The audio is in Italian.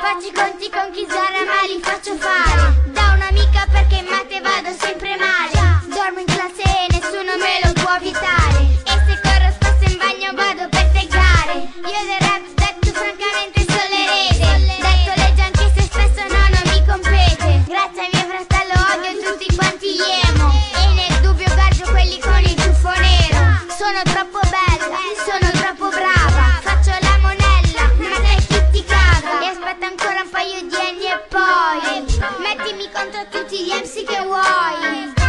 Faccio i conti con chi Zara ma li faccio fare da un'amica perché in matte vado sempre male. Dormo in classe e nessuno me lo può evitare. E se corro spesso in bagno vado per taggare. Io del rap detto francamente sono l'erede. Detto legge anche se spesso no, non mi compete. Grazie a mio fratello odio tutti quanti gli emo. E nel dubbio gaggio quelli con il ciuffo nero. Sono troppo bella, sono troppo brava. Faccio la monella, ma sai chi ti caga. E aspetta ancora un paio di anni e poi mettimi contro tutti gli MC che vuoi.